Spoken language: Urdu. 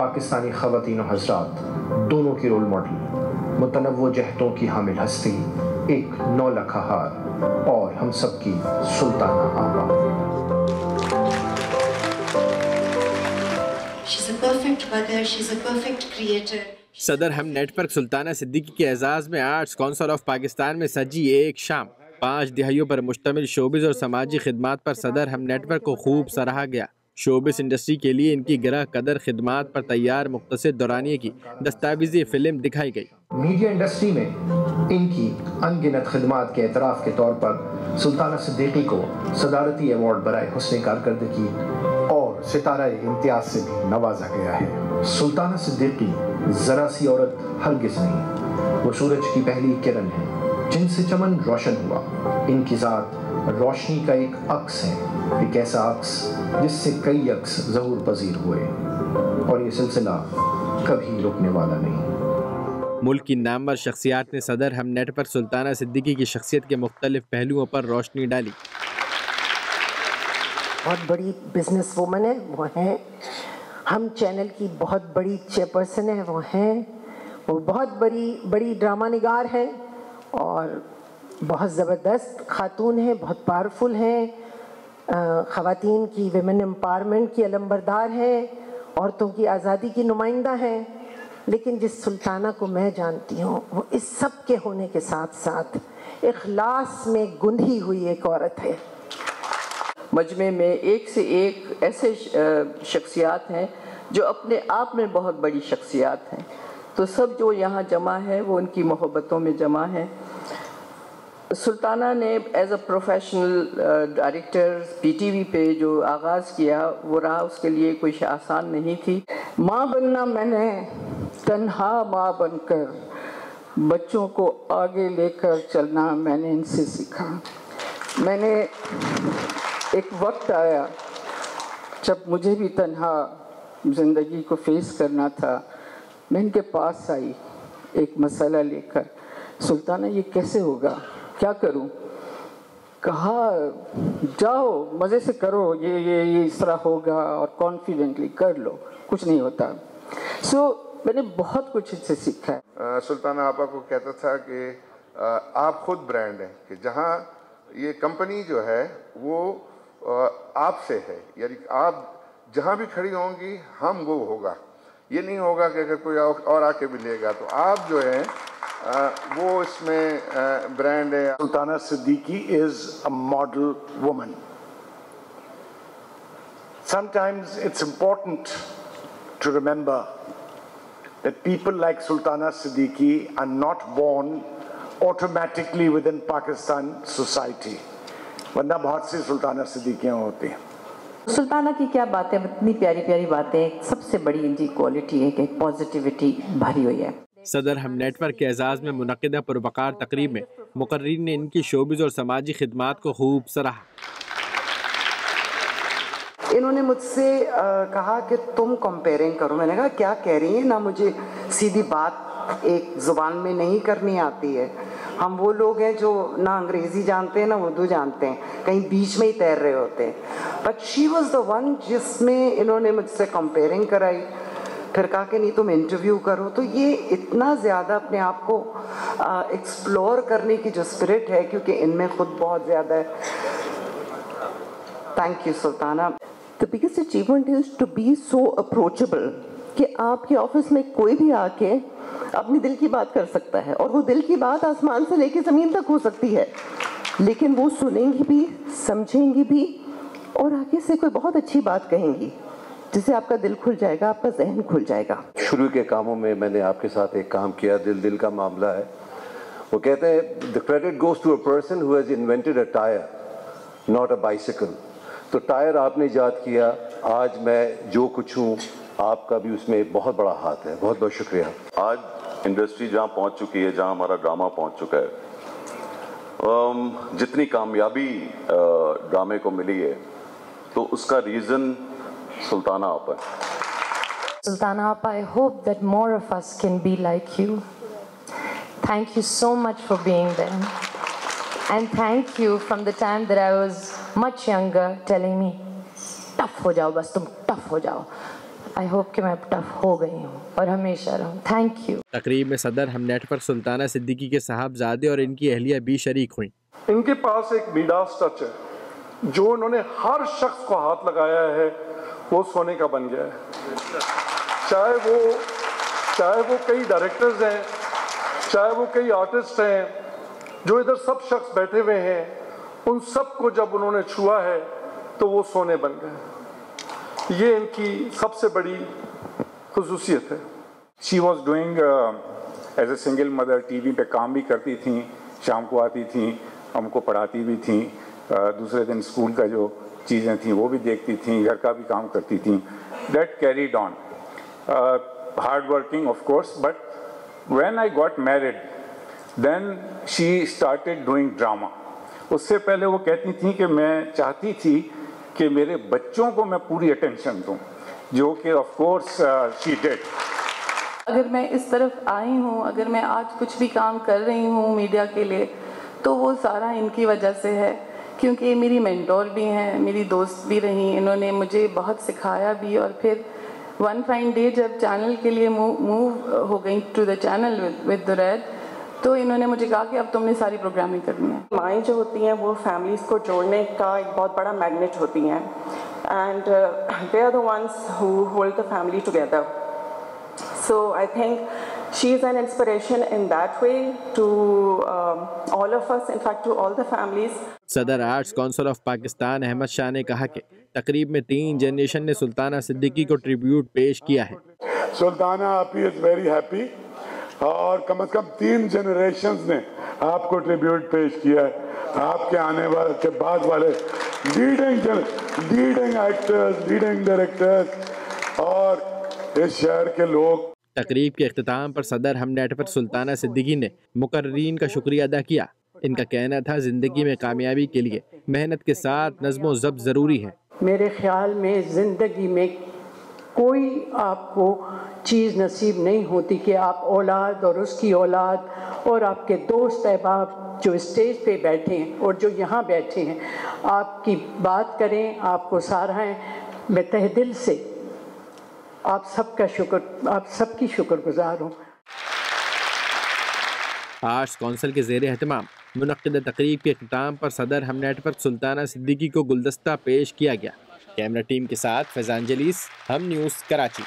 پاکستانی خواتین و حضرات دونوں کی رول ماڈل، متنوع جہتوں کی حامل ہستی، ایک نولکھا ہار اور ہم سب کی سلطانہ آپا۔ She's a perfect mother, she's a perfect creator. صدر ہم نیٹ ورک سلطانہ صدیقی کے اعزاز میں آرٹس کونسل آف پاکستان میں سجی ایک شام۔ 5 دہائیوں پر مشتمل شوبز اور سماجی خدمات پر صدر ہم نیٹ ورک کو خوب سراہا گیا۔ شوبز انڈسٹری کے لیے ان کی گرہ قدر خدمات پر تیار مختصر دورانیے کی دستاویزی فلم دکھائی گئی۔ میڈیا انڈسٹری میں ان کی ان گنت خدمات کے اعتراف کے طور پر سلطانہ صدیقی کو صدارتی ایوارڈ برائے حسن کارکردگی اور ستارہ امتیاز سے بھی نوازا گیا ہے۔ سلطانہ صدیقی ذرا سی عورت ہرگز نہیں، وہ سورج کی پہلی کرن ہے جن سے چمن روشن ہوا۔ ان کی ذات روشنی کا ایک عکس ہے، ایک ایسا عکس جس سے کئی عکس ظہور پذیر ہوئے، اور یہ سلسلہ کبھی رکنے والا نہیں۔ ملک کی نامور شخصیات نے صدر ہم نیٹ ورک سلطانہ صدیقی کی شخصیت کے مختلف پہلوؤں پر روشنی ڈالی۔ بہت بڑی بزنس وومن ہے وہ ہیں، ہم چینل کی بہت بڑی چیئرپرسن ہے وہ ہیں، وہ بہت بڑی ڈرامہ نگار ہے اور بہت زبردست خاتون ہیں، بہت پاورفل ہیں، خواتین کی ویمن امپاورمنٹ کی علمبردار ہیں، عورتوں کی آزادی کی نمائندہ ہیں۔ لیکن جس سلطانہ کو میں جانتی ہوں وہ اس سب کے ہونے کے ساتھ ساتھ اخلاص میں گندھی ہوئی ایک عورت ہے۔ مجمع میں ایک سے ایک ایسے شخصیات ہیں جو اپنے آپ میں بہت بڑی شخصیات ہیں، تو سب جو یہاں جمع ہے وہ ان کی محبتوں میں جمع ہے۔ سلطانہ نے as a professional director P T V پہ جو آغاز کیا وہ راہ اس کے لیے کوئی آسان نہیں تھی۔ ماں بننا میں نے تنہا ماں بن کر، بچوں کو آگے لے کر چلنا میں نے ان سے سیکھا۔ میں نے ایک وقت آیا جب مجھے بھی تنہا زندگی کو فیس کرنا تھا، میں ان کے پاس آئی ایک مسئلہ لے کر، سلطانہ یہ کیسے ہوگا، کیا کروں؟ کہا جاؤ مزے سے کرو، یہ اس طرح ہوگا اور کانفیڈنٹلی کر لو، کچھ نہیں ہوتا۔ میں نے بہت کچھ ان سے سیکھا ہے۔ سلطانہ آپا کو کہتا تھا کہ آپ خود برانڈ ہیں، کہ جہاں یہ کمپنی جو ہے وہ آپ سے ہے، یعنی آپ جہاں بھی کھڑی ہوں گی ہم وہ ہوگا، یہ نہیں ہوگا کہ اگر کوئی اور آ کے بھی لے گا تو آپ جو ہیں وہ اس میں برانڈ ہے۔ سلطانہ Siddiqui is a model woman. Sometimes it's important to remember that people like Sultana Siddiqui are not born automatically within Pakistan society. ورنہ بہت سی سلطانہ صدیقیاں ہوتی ہیں۔ سلطانہ کی کیا باتیں، اتنی پیاری پیاری باتیں، سب سے بڑی ان کی کوالٹی ہے کہ پازیٹیوٹی بھری ہوئی ہے۔ صدر ہم نیٹ ورک کے اعزاز میں منعقدہ پروقار تقریب میں مقررین نے ان کی شوبز اور سماجی خدمات کو خوب سراہا۔ انہوں نے مجھ سے کہا کہ تم کمپیئرنگ کرو، میں نے کہا کیا کہہ رہی ہیں، نہ مجھے سیدھی بات ایک زبان میں نہیں کرنی آتی ہے، ہم وہ لوگ ہیں جو نہ انگریزی جانتے ہیں نہ اردو جانتے ہیں، کہیں بیچ میں ہی تیر رہے ہوتے ہیں۔ But she was the one جس میں انہوں نے مجھ سے کمپیئرنگ کرائی، پھر کہا کہ نہیں تم انٹرویو کرو۔ تو یہ اتنا زیادہ اپنے آپ کو ایکسپلور کرنے کی جو اسپرٹ ہے، کیونکہ ان میں خود بہت زیادہ ہے۔ Thank you Sultana. The biggest achievement is to be so approachable کہ آپ کے آفس میں کوئی بھی آ کے اپنی دل کی بات کر سکتا ہے، اور وہ دل کی بات آسمان سے لے کے زمین تک ہو سکتی ہے، لیکن وہ سنیں گی بھی، سمجھیں گی بھی، اور آگے سے کوئی بہت اچھی بات کہیں گی جس سے آپ کا دل کھل جائے گا، آپ کا ذہن کھل جائے گا۔ شروع کے کاموں میں میں نے آپ کے ساتھ ایک کام کیا، دل کا معاملہ ہے۔ وہ کہتے ہیں the credit goes to a person who has invented a tire, not a bicycle۔ تو ٹائر آپ نے ایجاد کیا، آج میں جو کچھ ہوں آپ کا بھی اس میں بہت بڑا ہاتھ ہے، بہت بہت شکریہ۔ آج انڈسٹری جہاں پہنچ چکی ہے، جہاں ہمارا ڈرامہ پہنچ چکا ہے، جتنی کامیابی ڈرامے کو ملی ہے تو اس کا ریزن سلطانہ آپا ہے۔ Sultana Appa, I hope that more of us can be like you. Thank you so much for being there. And thank you from the time that I was much younger telling me, tough ho jao, bas tum tough ho jao. I hope کہ میں ٹف ہو گئی ہوں اور ہمیشہ رہوں. Thank you. تقریب میں صدر ہم نیٹ ورک سلطانہ صدیقی کے صاحبزادے اور ان کی اہلیہ بھی شریک ہوئیں. ان کے پاس ایک میڈاس ٹچ ہے جو انہوں نے ہر شخص کو ہاتھ لگایا ہے وہ سونے کا بن گیا ہے. چاہے وہ کئی ڈائریکٹرز ہیں, چاہے وہ کئی آرٹسٹ ہیں, جو ادھر سب شخص بیٹھے ہوئے ہیں, ان سب کو جب انہوں نے چھوا ہے تو وہ سونے بن گئے. یہ ان کی سب سے بڑی خصوصیت ہے. She was doing as a single mother, T V پہ کام بھی کرتی تھیں, شام کو آتی تھیں, ہم کو پڑھاتی بھی تھیں, دوسرے دن اسکول کا جو چیزیں تھیں وہ بھی دیکھتی تھیں, گھر کا بھی کام کرتی تھیں. That carried on. Hard working of course, but when I got married, then she started doing drama. اس سے پہلے وہ کہتی تھیں کہ میں چاہتی تھی کہ میرے بچوں کو میں پوری اٹینشن دوں, جو کہ آف کورس شی ڈیڈ. اگر میں اس طرف آئی ہوں, اگر میں آج کچھ بھی کام کر رہی ہوں میڈیا کے لیے, تو وہ سارا ان کی وجہ سے ہے, کیونکہ یہ میری مینٹور بھی ہیں, میری دوست بھی رہیں. انہوں نے مجھے بہت سکھایا بھی. اور پھر ون فائن ڈے جب چینل کے لیے موو ہو گئی to the channel with the red, تو انہوں نے مجھے کہا کہ اب تم نے ساری پروگرامنگ کرنی ہے. مائیں جو ہوتی ہیں وہ فیملیز کو جوڑنے کا ایک بہت بڑا میگنیٹ ہوتی ہیں, and they are the ones who hold the family together. So I think she is an inspiration in that way to all of us, in fact to all the families. صدر arts council of Pakistan Ahmed Shah نے کہا کہ تقریب میں 3 جنریشن نے سلطانہ صدیقی کو ٹریبیوٹ پیش کیا ہے. سلطانہ آپی از ویری ہیپی, اور کم از کم 3 جنریشنز نے آپ کو ٹریبیوٹ پیش کیا ہے. آپ کے آنے والے کے بعد والے لیڈنگ ایکٹرز, لیڈنگ ڈائریکٹرز اور اس شہر کے لوگ. تقریب کے اختتام پر صدر ہم نیٹ ورک سلطانہ صدیقی نے مقررین کا شکریہ ادا کیا. ان کا کہنا تھا زندگی میں کامیابی کے لیے محنت کے ساتھ نظم و ضبط ضروری ہے. میرے خیال میں زندگی میں کوئی آپ کو چیز نصیب نہیں ہوتی کہ آپ اولاد اور اس کی اولاد اور آپ کے دوست احباب جو اسٹیج پہ بیٹھے ہیں اور جو یہاں بیٹھے ہیں آپ کی بات کریں, آپ کو سراہیں. میں تہ دل سے آپ سب کی شکر گزار ہوں. آرٹس کونسل کے زیر اہتمام منعقدہ تقریب کے اختتام پر صدر ہم نیٹ ورک سلطانہ صدیقی کو گلدستہ پیش کیا گیا. کیمرہ ٹیم کے ساتھ فیضان جلیس, ہم نیوز, کراچی.